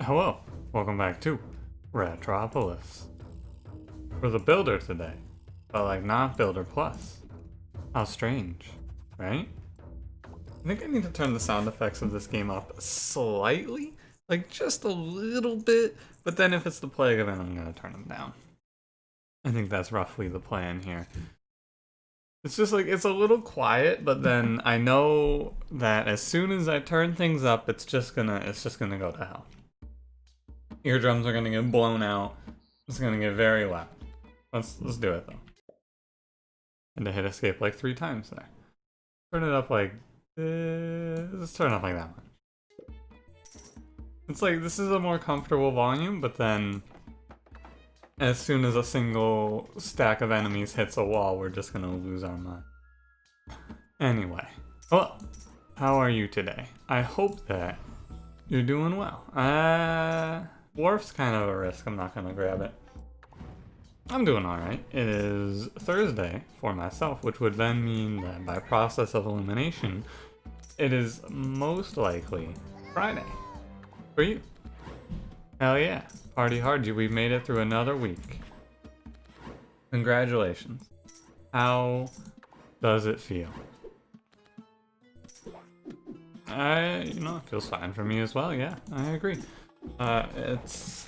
Hello, welcome back to Ratropolis. We're the builder today, but like not builder plus. How strange, right? I think I need to turn the sound effects of this game up slightly, like just a little bit, but then if it's the plague event, I'm gonna turn them down. I think that's roughly the plan here. It's just like, it's a little quiet, but then I know that as soon as I turn things up, it's just gonna go to hell. Eardrums are gonna get blown out. It's gonna get very loud. Let's do it though. And to hit escape like 3 times there. Turn it up like this. Let's turn it up like that much. It's like this is a more comfortable volume, but then as soon as a single stack of enemies hits a wall, we're just gonna lose our mind. Anyway, well, how are you today? I hope that you're doing well. Wharf's kind of a risk, I'm not gonna grab it. I'm doing alright. It is Thursday for myself, which would then mean that by process of elimination, it is most likely Friday for you. Hell yeah. Party hard, we've made it through another week. Congratulations. How does it feel? It feels fine for me as well, yeah, I agree. It's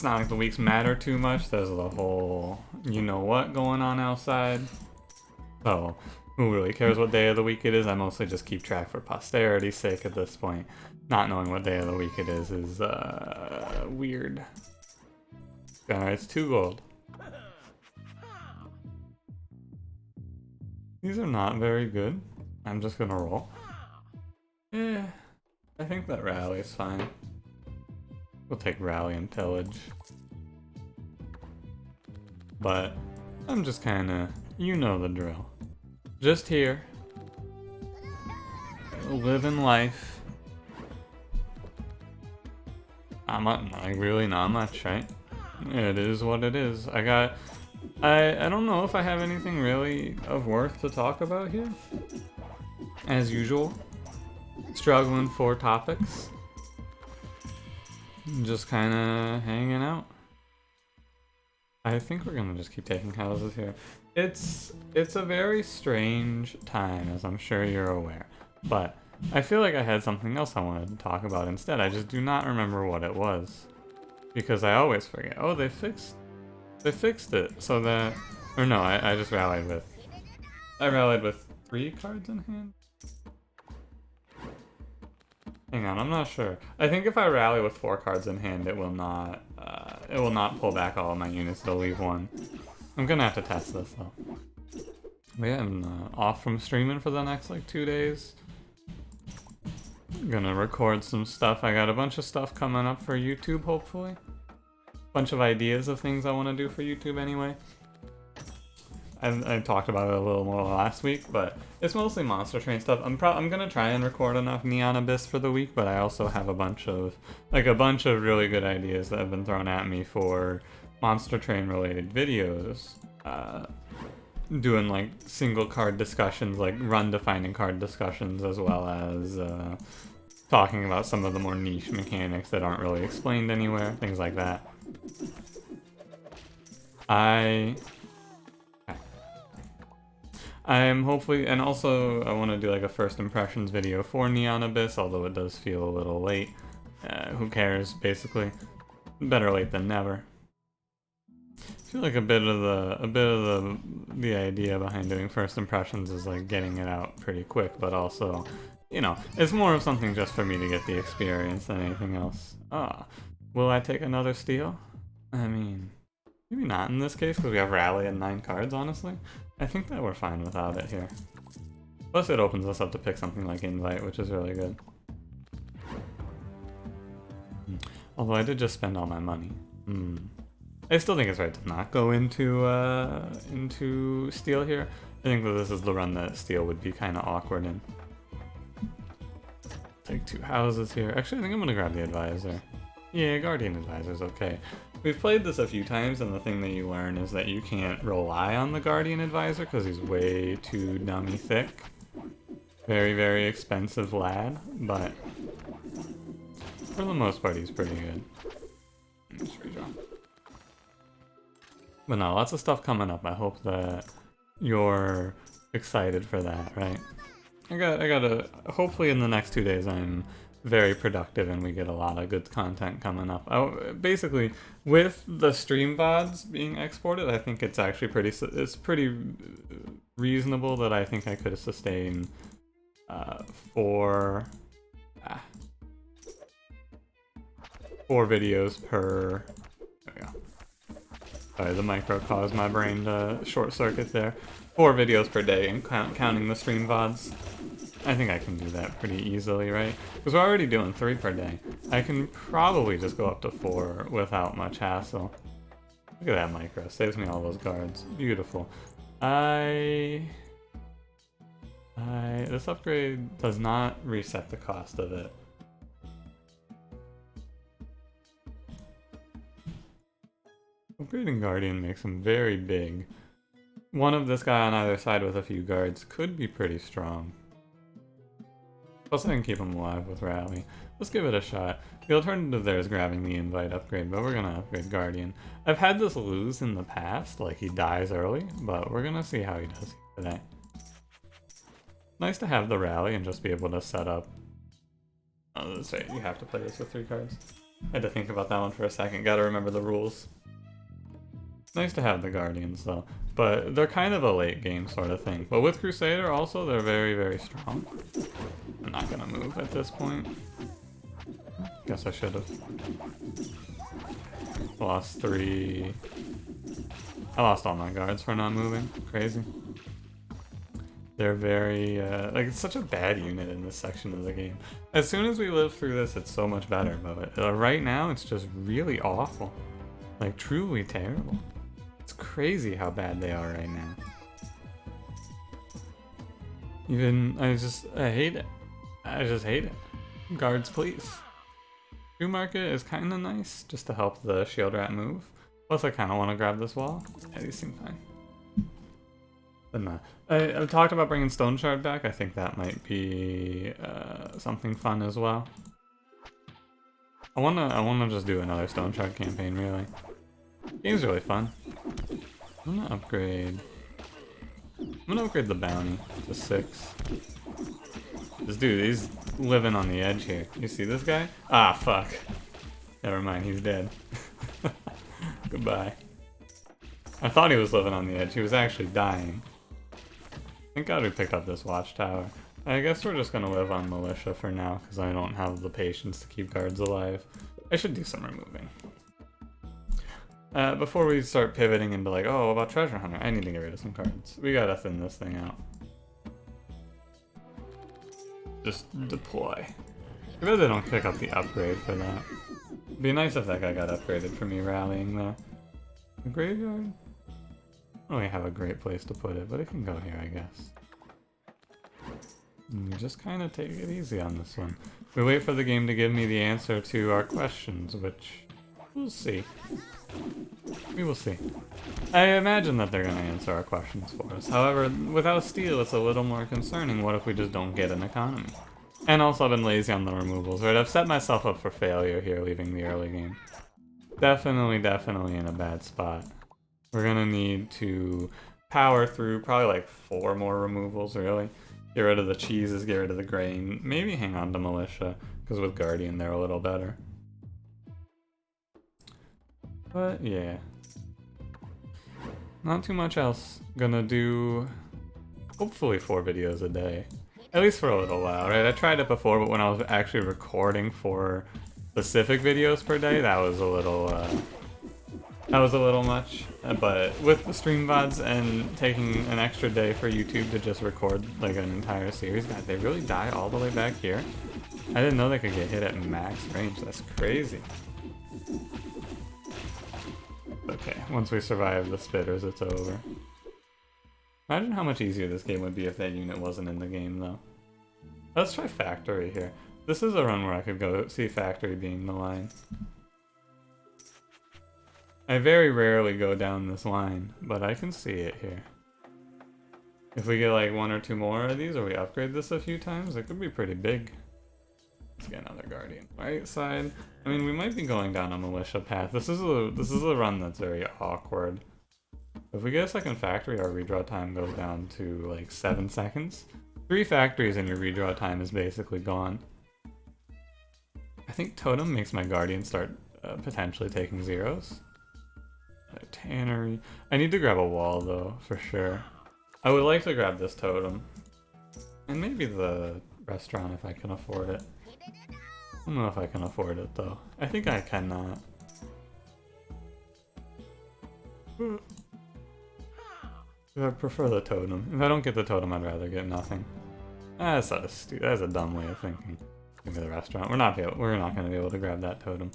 not like the weeks matter too much. There's the whole you-know-what going on outside. So, who really cares what day of the week it is? I mostly just keep track for posterity's sake at this point. Not knowing what day of the week it is weird. Alright, it's 2 gold. These are not very good. I'm just gonna roll. Yeah, I think that rally is fine. We'll take rally and pillage. But I'm just kinda, you know the drill. Just here. Living life. Really not much, right? It is what it is. I don't know if I have anything really of worth to talk about here. As usual. Struggling for topics. Just kinda hanging out. I think we're gonna just keep taking houses here. It's a very strange time, as I'm sure you're aware. But I feel like I had something else I wanted to talk about instead. I just do not remember what it was. Because I always forget. Oh, they fixed it so that, or no, I just rallied with, 3 cards in hand? Hang on, I'm not sure. I think if I rally with 4 cards in hand, it will not pull back all of my units, it'll leave 1. I'm gonna have to test this though. But yeah, I'm off from streaming for the next like 2 days. I'm gonna record some stuff. I got a bunch of stuff coming up for YouTube, hopefully. Bunch of ideas of things I want to do for YouTube anyway. I talked about it a little more last week, but it's mostly Monster Train stuff. I'm gonna try and record enough Neon Abyss for the week, but I also have a bunch of really good ideas that have been thrown at me for Monster Train related videos. Doing like single card discussions, like run defining card discussions, as well as talking about some of the more niche mechanics that aren't really explained anywhere, things like that. I am hopefully, and also I want to do like a first impressions video for Neon Abyss, although it does feel a little late. Who cares, basically. Better late than never. I feel like a bit of the idea behind doing first impressions is like getting it out pretty quick, but also, it's more of something just for me to get the experience than anything else. Will I take another steal? I mean, maybe not in this case, because we have rally and 9 cards, honestly. I think that we're fine without it here. Plus it opens us up to pick something like Invite, which is really good. Although I did just spend all my money. I still think it's right to not go into Steel here. I think that this is the run that Steel would be kind of awkward in. Take 2 houses here. Actually, I think I'm going to grab the Advisor. Yeah, Guardian Advisor's okay. We've played this a few times, and the thing that you learn is that you can't rely on the Guardian Advisor because he's way too dummy thick. Very, very expensive lad, but For the most part, he's pretty good. Just redraw. But no, lots of stuff coming up. I hope that you're excited for that, right? I gotta, hopefully in the next 2 days I'm very productive and we get a lot of good content coming up. Basically, with the stream VODs being exported, I think it's actually it's pretty reasonable that I think I could sustain 4 videos per, there we go. Sorry, the micro caused my brain to short circuit there. 4 videos per day and counting the stream VODs. I think I can do that pretty easily, right? Because we're already doing 3 per day. I can probably just go up to 4 without much hassle. Look at that micro, saves me all those guards. Beautiful. This upgrade does not reset the cost of it. Upgrading Guardian makes him very big. One of this guy on either side with a few guards could be pretty strong. Plus I can keep him alive with Rally. Let's give it a shot. The alternative there is grabbing the invite upgrade, but we're gonna upgrade Guardian. I've had this lose in the past, like he dies early, but we're gonna see how he does today. Nice to have the Rally and just be able to set up... Oh, let's say you have to play this with 3 cards. I had to think about that one for a second, gotta remember the rules. Nice to have the Guardians though, but they're kind of a late game sort of thing. But with Crusader also, they're very, very strong. I'm not gonna move at this point. Guess I should have. Lost 3. I lost all my guards for not moving. Crazy. They're very, like, it's such a bad unit in this section of the game. As soon as we live through this, it's so much better, but right now, it's just really awful. Like, truly terrible. It's crazy how bad they are right now. Even, I hate it. I just hate it. Guards, please. True Market is kind of nice, just to help the Shield Rat move. Plus, I kind of want to grab this wall. Yeah, these seem fine. But no. I've talked about bringing Stone Shard back. I think that might be something fun as well. I wanna just do another Stone Shard campaign, really. Game's really fun. I'm gonna upgrade the bounty to 6. This dude, he's living on the edge here. You see this guy? Ah, fuck. Never mind, he's dead. Goodbye. I thought he was living on the edge. He was actually dying. Thank God we picked up this watchtower. I guess we're just gonna live on militia for now, because I don't have the patience to keep guards alive. I should do some removing. Before we start pivoting into like, oh, about Treasure Hunter, I need to get rid of some cards. We gotta thin this thing out. Just deploy. I bet they don't pick up the upgrade for that. It'd be nice if that guy got upgraded for me rallying there. The graveyard? I don't really have a great place to put it, but it can go here, I guess. And we just kind of take it easy on this one. We wait for the game to give me the answer to our questions, which we'll see. We will see. I imagine that they're going to answer our questions for us. However, without steel, it's a little more concerning. What if we just don't get an economy? And also, I've been lazy on the removals, right? I've set myself up for failure here, leaving the early game. Definitely in a bad spot. We're going to need to power through probably like 4 more removals, really. Get rid of the cheeses, get rid of the grain. Maybe hang on to Militia, because with Guardian, they're a little better. But yeah, not too much else. Gonna do hopefully 4 videos a day, at least for a little while, right? I tried it before, but when I was actually recording for specific videos per day, that was a little much. But with the stream VODs and taking an extra day for YouTube to just record like an entire series, God, they really die all the way back here. I didn't know they could get hit at max range. That's crazy. Okay, once we survive the spitters, it's over. Imagine how much easier this game would be if that unit wasn't in the game, though. Let's try Factory here. This is a run where I could go see Factory being the line. I very rarely go down this line, but I can see it here. If we get like 1 or 2 more of these, or we upgrade this a few times, it could be pretty big. Let's get another Guardian. Right side. I mean, we might be going down a militia path. This is a run that's very awkward. If we get a second factory, our redraw time goes down to like 7 seconds. 3 factories and your redraw time is basically gone. I think Totem makes my Guardian start potentially taking zeros. A tannery. I need to grab a wall though, for sure. I would like to grab this Totem. And maybe the restaurant if I can afford it. I don't know if I can afford it though. I think I cannot. I prefer the Totem. If I don't get the Totem, I'd rather get nothing. That's a dumb way of thinking. Give me the restaurant. We're not gonna be able to grab that Totem.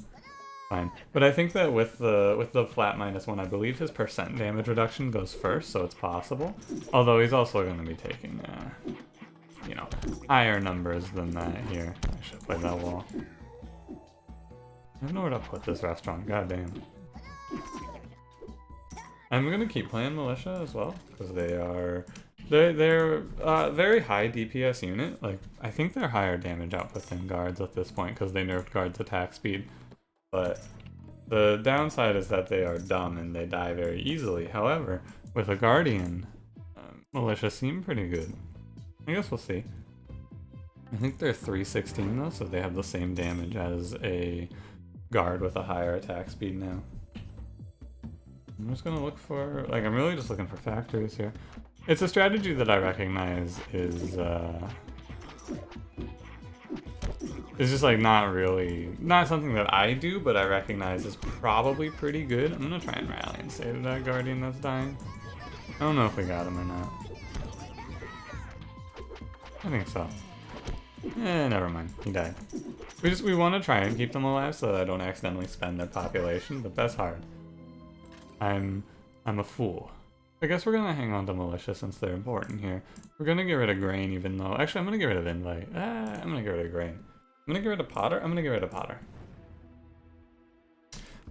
Fine. But I think that with the flat -1, I believe his percent damage reduction goes first, so it's possible. Although he's also gonna be taking you know, higher numbers than that here. I should play that wall. I have nowhere to put this restaurant, goddamn. I'm gonna keep playing Militia as well, because they're very high DPS unit. Like, I think they're higher damage output than Guards at this point, because they nerfed Guards' attack speed. But the downside is that they are dumb and they die very easily. However, with a Guardian, Militia seem pretty good. I guess we'll see. I think they're 316 though, so they have the same damage as a Guard with a higher attack speed now. I'm just gonna look for, like, I'm really just looking for factories here. It's a strategy that I recognize is just like not something that I do, but I recognize is probably pretty good. I'm gonna try and rally and save that Guardian that's dying. I don't know if we got him or not. I think so. Never mind. He died. We want to try and keep them alive so that I don't accidentally spend their population, but that's hard. I'm a fool. I guess we're gonna hang on to Militia since they're important here. We're gonna get rid of Grain even though... Actually, I'm gonna get rid of Invite. I'm gonna get rid of Grain. I'm gonna get rid of Potter. I'm gonna get rid of Potter.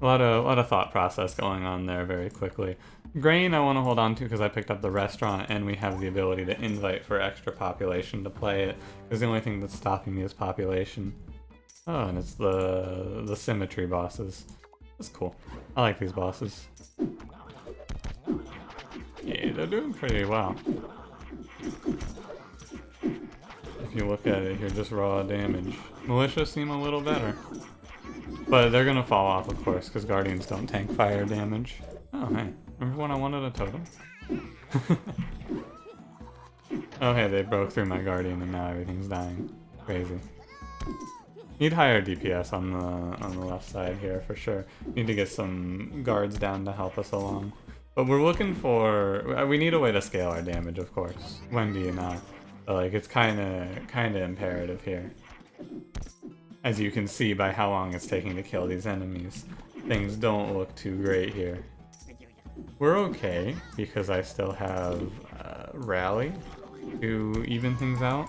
A lot of thought process going on there very quickly. Grain I want to hold on to because I picked up the restaurant and we have the ability to invite for extra population to play it. Because the only thing that's stopping me is population. Oh, and it's the symmetry bosses. That's cool. I like these bosses. Yeah, they're doing pretty well. If you look at it here, just raw damage. Militia seem a little better. But they're gonna fall off, of course, because Guardians don't tank fire damage. Oh, hey. Remember when I wanted a totem? Oh, hey, they broke through my Guardian and now everything's dying. Crazy. Need higher DPS on the left side here, for sure. Need to get some guards down to help us along. But we're looking for... We need a way to scale our damage, of course. When do you not? But, like, it's kinda imperative here. As you can see by how long it's taking to kill these enemies, things don't look too great here. We're okay, because I still have Rally to even things out.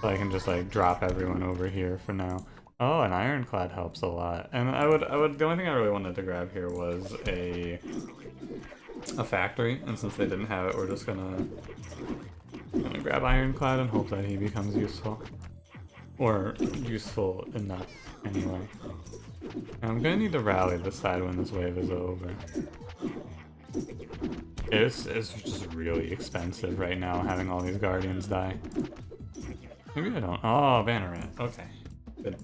So I can just like drop everyone over here for now. Oh, an Ironclad helps a lot. And the only thing I really wanted to grab here was a factory, and since they didn't have it, we're just gonna grab Ironclad and hope that he becomes useful. Or useful enough, anyway. And I'm gonna need to rally this side when this wave is over. It's just really expensive right now, having all these Guardians die. Maybe I don't. Oh, Banneret. Okay. Good.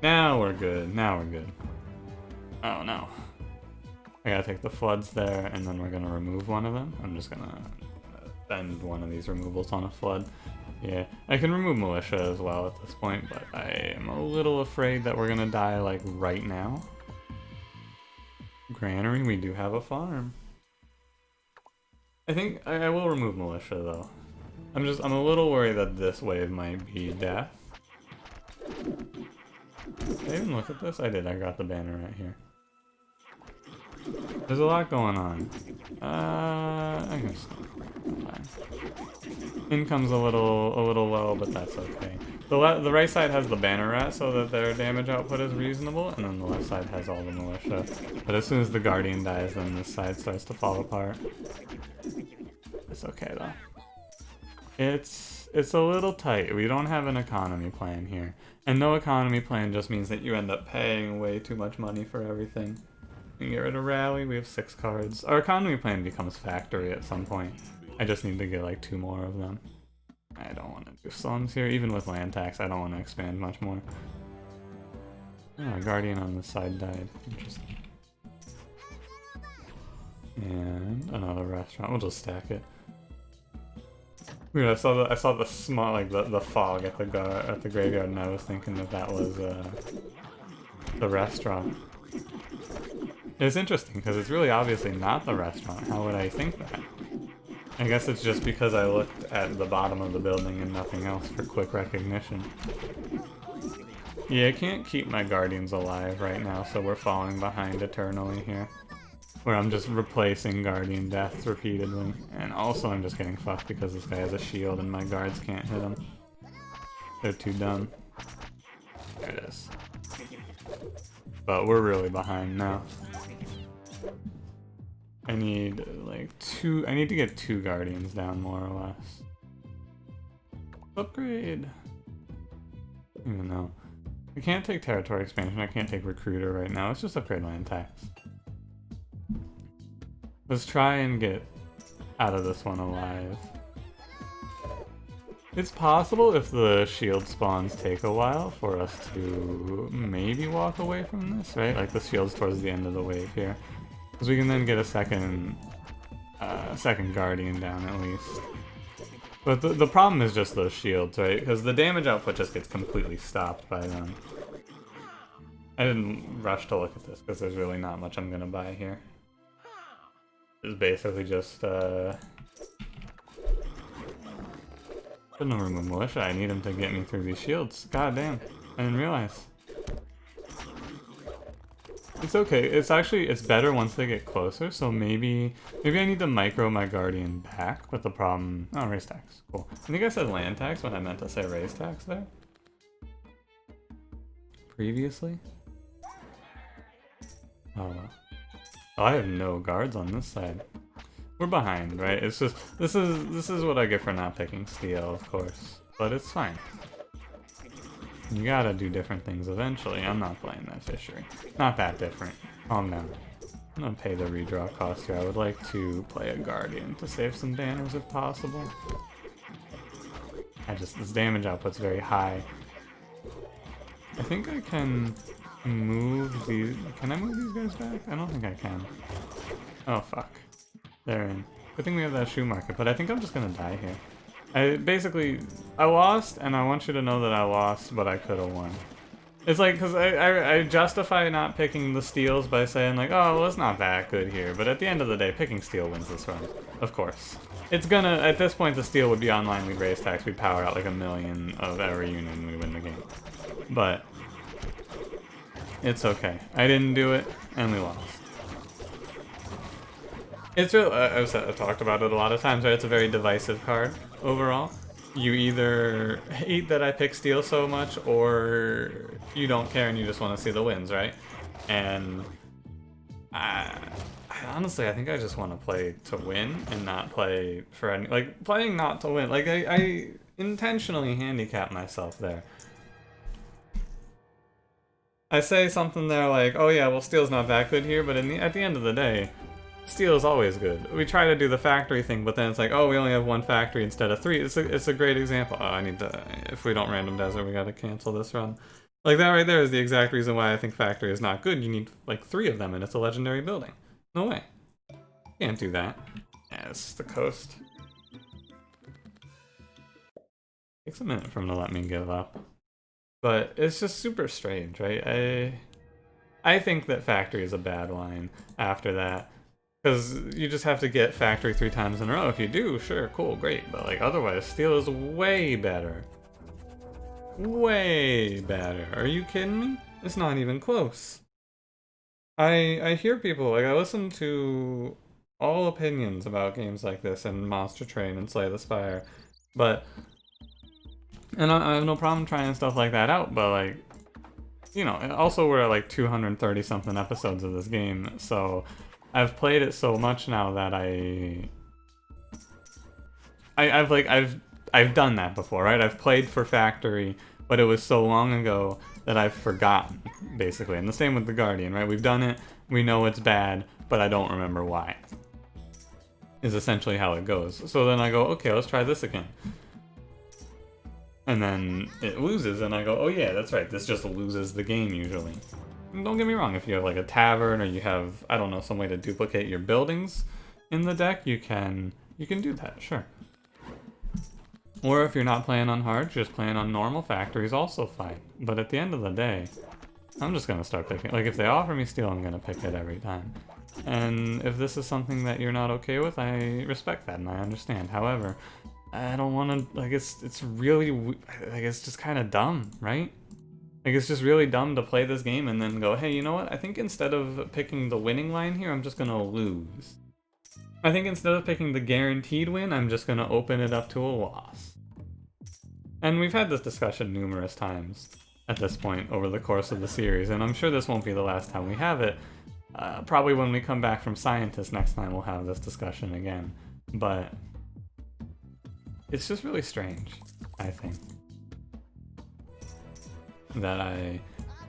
Now we're good. Now we're good. Oh, no. I gotta take the floods there, and then we're gonna remove one of them. I'm just gonna spend one of these removals on a flood. Yeah, I can remove Militia as well at this point, but I am a little afraid that we're gonna die, like, right now. Granary, we do have a farm. I think I will remove Militia, though. I'm a little worried that this wave might be death. Did I even look at this? I did, I got the banner right here. There's a lot going on. I can just... Fine. Income's a little low, but that's okay. The right side has the Banneret so that their damage output is reasonable, and then the left side has all the Militia. But as soon as the Guardian dies, then this side starts to fall apart. It's okay though. It's it's a little tight. We don't have an economy plan here. And no economy plan just means that you end up paying way too much money for everything. We can get rid of rally, we have 6 cards. Our economy plan becomes factory at some point. I just need to get like 2 more of them. I don't want to do slums here, even with land tax, I don't want to expand much more. Oh, Guardian on the side died. Interesting. And another restaurant. We'll just stack it. Weird. I saw the small, like the fog at the graveyard, and I was thinking that was the restaurant. It's interesting because it's really obviously not the restaurant. How would I think that? I guess it's just because I looked at the bottom of the building and nothing else for quick recognition. Yeah, I can't keep my guardians alive right now, so we're falling behind eternally here. Where I'm just replacing guardian deaths repeatedly. And also I'm just getting fucked because this guy has a shield and my guards can't hit him. They're too dumb. There it is. But we're really behind now. I need like 2, I need to get 2 guardians down more or less. Upgrade! I don't even know. I can't take territory expansion, I can't take recruiter right now, let's just upgrade land tax. Let's try and get out of this one alive. It's possible if the shield spawns take a while for us to maybe walk away from this, right? Like the shield's towards the end of the wave here. Because we can then get a second guardian down at least. But the problem is just those shields, right? Because the damage output just gets completely stopped by them. I didn't rush to look at this because there's really not much I'm gonna buy here. It's basically just couldn't remove militia. I need him to get me through these shields. God damn, I didn't realize. It's okay. It's better once they get closer. So maybe I need to micro my guardian back. But the problem, oh, raise tax, cool. I think I said land tax when I meant to say raise tax there. Previously. Oh. Oh, I have no guards on this side. We're behind, right? It's just this is what I get for not picking steel, of course. But it's fine. You gotta do different things eventually. I'm not playing that fishery. Not that different. Calm down. I'm gonna pay the redraw cost here. I would like to play a guardian to save some banners if possible. This damage output's very high. I think I can move these. Can I move these guys back? I don't think I can. Oh fuck. They're in. Good thing we have that shoe market, but I think I'm just gonna die here. I lost, and I want you to know that I lost, but I could have won. It's like, because I justify not picking the steals by saying like, oh, well, it's not that good here, but at the end of the day, picking steel wins this run, of course. It's gonna, at this point, the steel would be online, we'd raise tax, we'd power out like 1,000,000 of every unit, and we win the game. But it's okay. I didn't do it, and we lost. It's real. I've talked about it a lot of times, right? It's a very divisive card overall. You either hate that I pick steel so much, or you don't care and you just want to see the wins, right? And honestly, I think I just want to play to win and not play for any. Like playing not to win. Like I intentionally handicap myself there. I say something there like, oh yeah, well steel's not that good here, but at the end of the day. Steel is always good. We try to do the factory thing, but then it's like, oh, we only have 1 factory instead of 3. It's a great example. Oh, I need to, if we don't random desert, we gotta cancel this run. Like that right there is the exact reason why I think factory is not good. You need like 3 of them and it's a legendary building. No way. Can't do that. Yeah, it's the coast. Takes a minute for him to let me give up. But it's just super strange, right? I think that factory is a bad line after that. Because you just have to get factory 3 times in a row. If you do, sure, cool, great. But like otherwise, steel is way better. Way better. Are you kidding me? It's not even close. I hear people, like I listen to all opinions about games like this and Monster Train and Slay the Spire. But, and I have no problem trying stuff like that out, but like, you know, also we're at like 230 something episodes of this game, so I've played it so much now that I I've done that before, right? I've played for Factory, but it was so long ago that I've forgotten, basically. And the same with the Guardian, right? We've done it, we know it's bad, but I don't remember why. Is essentially how it goes. So then I go, okay, let's try this again. And then it loses, and I go, oh yeah, that's right, this just loses the game usually. And don't get me wrong, if you have like a tavern, or you have, I don't know, some way to duplicate your buildings in the deck, you can do that, sure. Or if you're not playing on hard, just playing on normal factories, also fine. But at the end of the day, I'm just gonna start picking, like if they offer me steel, I'm gonna pick it every time. And if this is something that you're not okay with, I respect that and I understand. However, I don't want to, like, it's really, like, it's just kind of dumb, right? Like, it's just really dumb to play this game and then go, hey, you know what? I think instead of picking the winning line here, I'm just gonna lose. I think instead of picking the guaranteed win, I'm just gonna open it up to a loss. And we've had this discussion numerous times at this point over the course of the series, and I'm sure this won't be the last time we have it. Probably when we come back from Scientist next time we'll have this discussion again. But it's just really strange, I think, that I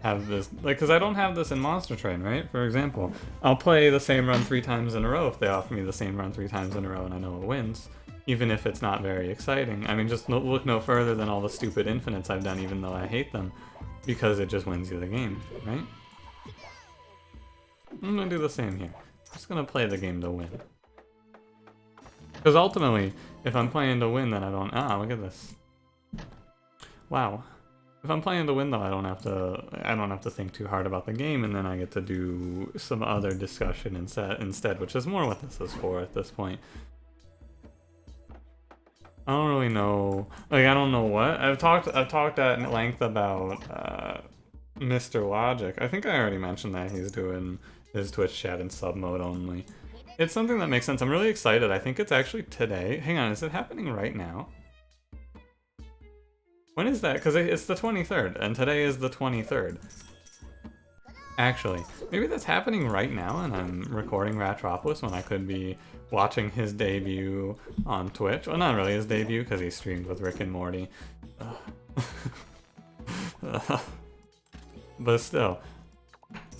have this, like, because I don't have this in Monster Train, right? For example, I'll play the same run 3 times in a row if they offer me the same run 3 times in a row and I know it wins, even if it's not very exciting. I mean, just look no further than all the stupid infinites I've done, even though I hate them, because it just wins you the game, right? I'm gonna do the same here. I'm just gonna play the game to win. Because ultimately, if I'm playing to win, then I don't... Ah, look at this. Wow. If I'm playing to win, though, I don't have to think too hard about the game, and then I get to do some other discussion instead, which is more what this is for at this point. I don't really know. Like, I don't know what. I've talked at length about Mr. Logic. I think I already mentioned that he's doing his Twitch chat in sub mode only. It's something that makes sense. I'm really excited. I think it's actually today. Hang on, is it happening right now? When is that? Because it's the 23rd, and today is the 23rd. Actually, maybe that's happening right now, and I'm recording Ratropolis when I could be watching his debut on Twitch. Well, not really his debut, because he streamed with Rick and Morty. But still.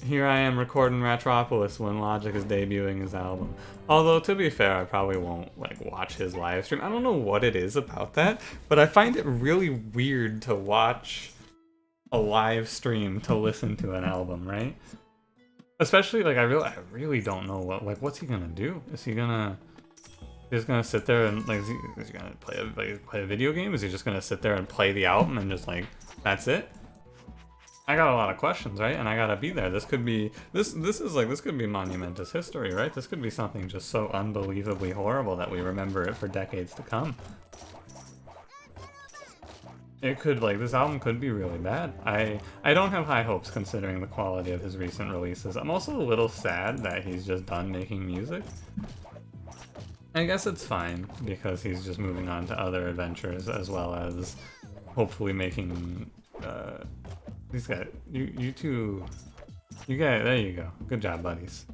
Here I am recording Ratropolis when Logic is debuting his album. Although, to be fair, I probably won't, like, watch his live stream. I don't know what it is about that, but I find it really weird to watch a live stream to listen to an album, right? Especially, like, I really don't know what's he gonna do? Is he just gonna sit there and, like, is he gonna play a video game? Is he just gonna sit there and play the album and just, like, that's it? I got a lot of questions, right? And I gotta be there. This could be this could be monumentous history, right? This could be something just so unbelievably horrible that we remember it for decades to come. It could, like, this album could be really bad. I don't have high hopes considering the quality of his recent releases. I'm also a little sad that he's just done making music. I guess it's fine because he's just moving on to other adventures as well as hopefully making these guys, you two, there you go. Good job, buddies.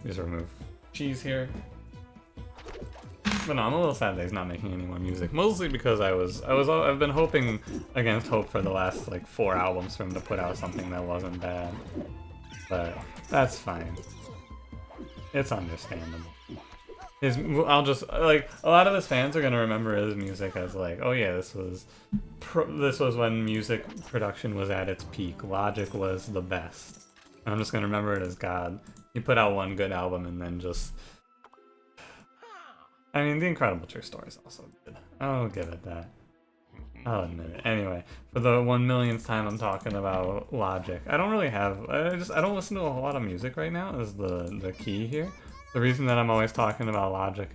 Just remove cheese here. But no, I'm a little sad that he's not making any more music. Mostly because I've been hoping against hope for the last, like, 4 albums for him to put out something that wasn't bad. But that's fine. It's understandable. I'll just, like, a lot of his fans are gonna remember his music as, like, oh yeah, this was when music production was at its peak. Logic was the best. And I'm just gonna remember it as God. He put out one good album and then just... I mean, The Incredible True Story is also good. I'll give it that. I'll admit it. Anyway, for the 1,000,000th time I'm talking about Logic. I don't really have... I don't listen to a whole lot of music right now is the key here. The reason that I'm always talking about Logic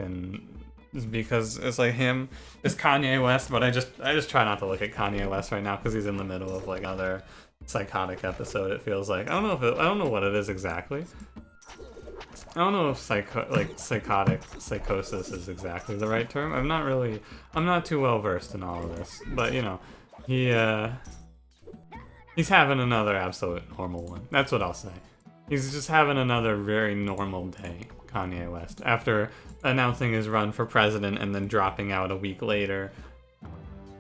is because it's like him, it's Kanye West, but I just try not to look at Kanye West right now because he's in the middle of, like, another psychotic episode, it feels like. I don't know what it is exactly. I don't know if psychosis is exactly the right term. I'm not too well versed in all of this, but, you know, he's having another absolute normal one. That's what I'll say. He's just having another very normal day, Kanye West, after announcing his run for president and then dropping out a week later.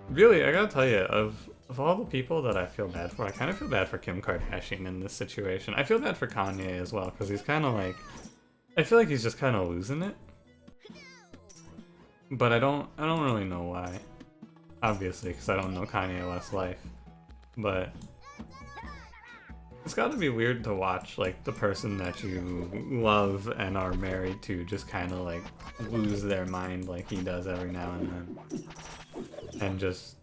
Really, I gotta tell you, of all the people that I feel bad for, I kind of feel bad for Kim Kardashian in this situation. I feel bad for Kanye as well, because he's kind of like, I feel like he's just kind of losing it. But I don't really know why. Obviously, because I don't know Kanye West's life. But it's gotta be weird to watch, like, the person that you love and are married to just kind of, like, lose their mind like he does every now and then. And just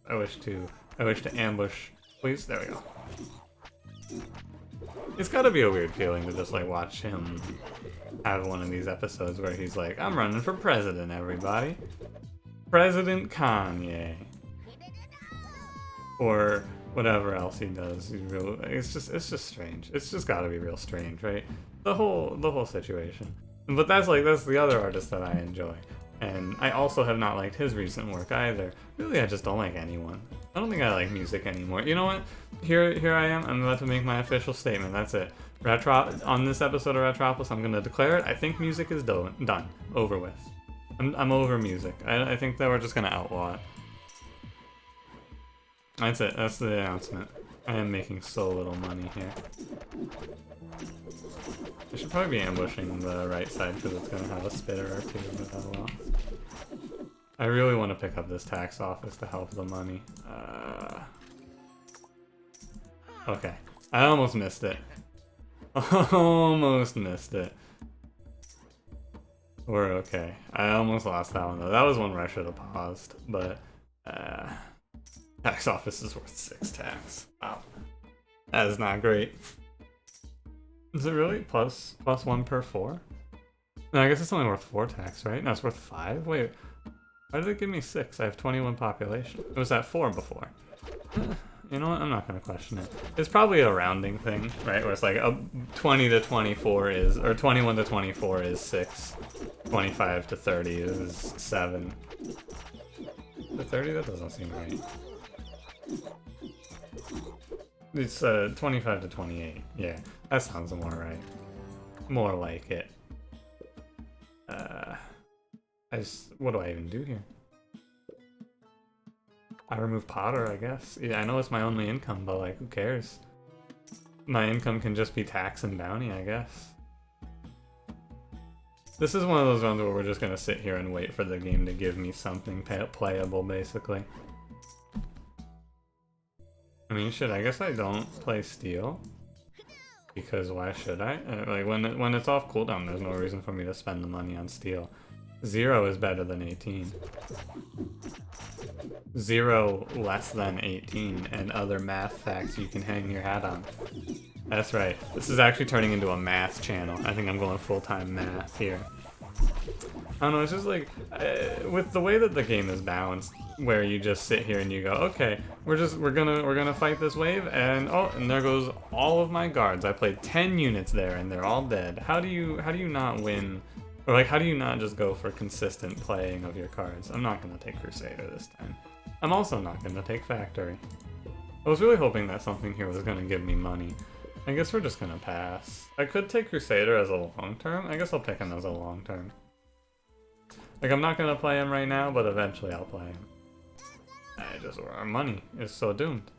I wish to ambush. Please, there we go. It's gotta be a weird feeling to just, like, watch him have one of these episodes where he's like, I'm running for president, everybody. President Kanye. Or whatever else he does. It's just strange. It's just gotta be real strange, right? The whole situation. But that's the other artist that I enjoy. And I also have not liked his recent work either. Really, I just don't like anyone. I don't think I like music anymore. You know what? Here I am. I'm about to make my official statement. That's it. On this episode of Ratropolis, I'm gonna declare it. I think music is done. Over with. I'm over music. I think that we're just gonna outlaw it. That's it. That's the announcement. I am making so little money here. I should probably be ambushing the right side because it's going to have a spitter or two, but oh well. I really want to pick up this tax office to help the money. Okay. I almost missed it. Almost missed it. We're okay. I almost lost that one though. That was one where I should have paused, but tax office is worth 6 tax. Wow. That is not great. Is it really? Plus 1 per 4? No, I guess it's only worth 4 tax, right? No, it's worth 5? Wait, why did it give me 6? I have 21 population. It was at 4 before. You know what? I'm not going to question it. It's probably a rounding thing, right? Where it's like 20 to 24 is, or 21 to 24 is 6. 25 to 30 is 7. To 30? That doesn't seem right. It's 25 to 28. Yeah, that sounds more right. More like it. What do I even do here? I remove Potter, I guess. Yeah, I know it's my only income, but like, who cares? My income can just be tax and bounty, I guess. This is one of those ones where we're just gonna sit here and wait for the game to give me something playable, basically. I mean, shit, I guess I don't play Steel. Because why should I? Like, when it's off cooldown, there's no reason for me to spend the money on Steel. 0 is better than 18. 0 less than 18, and other math facts you can hang your hat on. That's right. This is actually turning into a math channel. I think I'm going full-time math here. I don't know, it's just like, with the way that the game is balanced, where you just sit here and you go, okay, we're gonna fight this wave, and oh, and there goes all of my guards. I played 10 units there, and they're all dead. How do you not win, or like, how do you not just go for consistent playing of your cards? I'm not gonna take Crusader this time. I'm also not gonna take Factory. I was really hoping that something here was gonna give me money. I guess we're just gonna pass. I could take Crusader as a long term. I guess I'll pick him as a long term. Like, I'm not gonna play him right now, but eventually I'll play him. Our money is so doomed.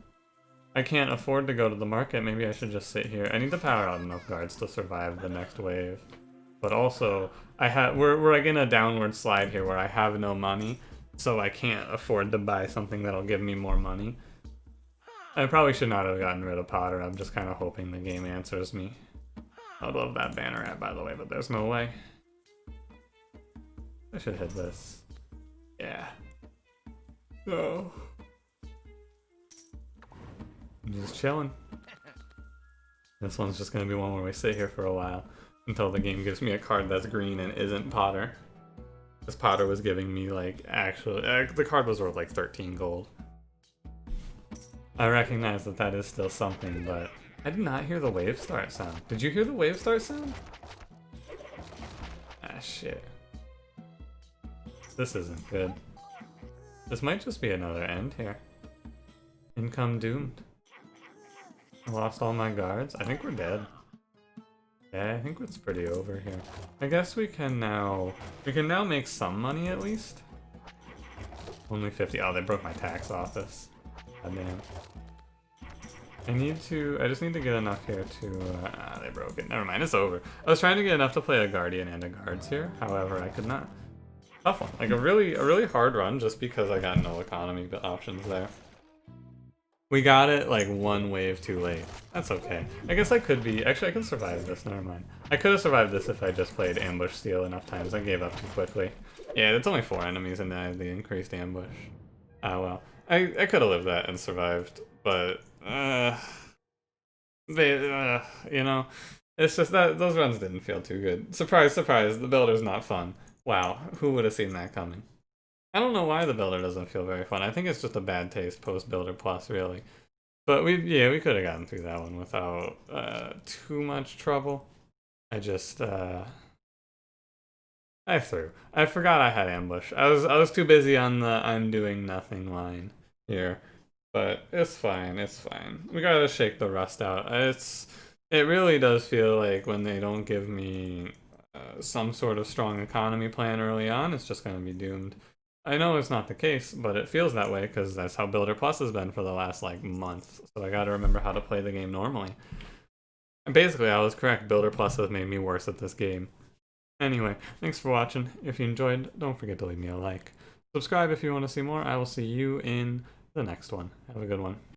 I can't afford to go to the market. Maybe I should just sit here. I need to power out enough guards to survive the next wave. But also, we're like in a downward slide here where I have no money, so I can't afford to buy something that'll give me more money. I probably should not have gotten rid of Potter. I'm just kind of hoping the game answers me. I would love that banner ad, by the way, but there's no way. I should hit this. Yeah. No. I'm just chilling. This one's just gonna be one where we sit here for a while until the game gives me a card that's green and isn't Potter. This Potter was giving me, like, actually, the card was worth like 13 gold. I recognize that that is still something, but I did not hear the wave start sound. Did you hear the wave start sound? Ah, shit. This isn't good. This might just be another end here. Income doomed. I lost all my guards. I think we're dead. Yeah, I think it's pretty over here. I guess we can now make some money at least. Only 50. Oh, they broke my tax office. God damn. I just need to get enough here to, they broke it. Never mind, it's over. I was trying to get enough to play a Guardian and a Guards here. However, I could not. Tough one. Like a really hard run just because I got no economy options there. We got it like one wave too late. That's okay. I guess I could be, actually I can survive this, never mind. I could have survived this if I just played Ambush Steal enough times. I gave up too quickly. Yeah, it's only 4 enemies and I had the increased ambush. Ah well. I could have lived that and survived, but you know, it's just that those runs didn't feel too good. Surprise, surprise, the builder's not fun. Wow, who would have seen that coming? I don't know why the builder doesn't feel very fun. I think it's just a bad taste post builder plus, really. But we could have gotten through that one without too much trouble. I just I threw. I forgot I had ambush. I was too busy on the I'm doing nothing line here. But it's fine, it's fine. We gotta shake the rust out. It really does feel like when they don't give me some sort of strong economy plan early on, it's just gonna be doomed. I know it's not the case, but it feels that way because that's how Builder Plus has been for the last like month. So I gotta remember how to play the game normally. And basically, I was correct. Builder Plus has made me worse at this game. Anyway, thanks for watching. If you enjoyed, don't forget to leave me a like. Subscribe if you want to see more. I will see you in the next one. Have a good one.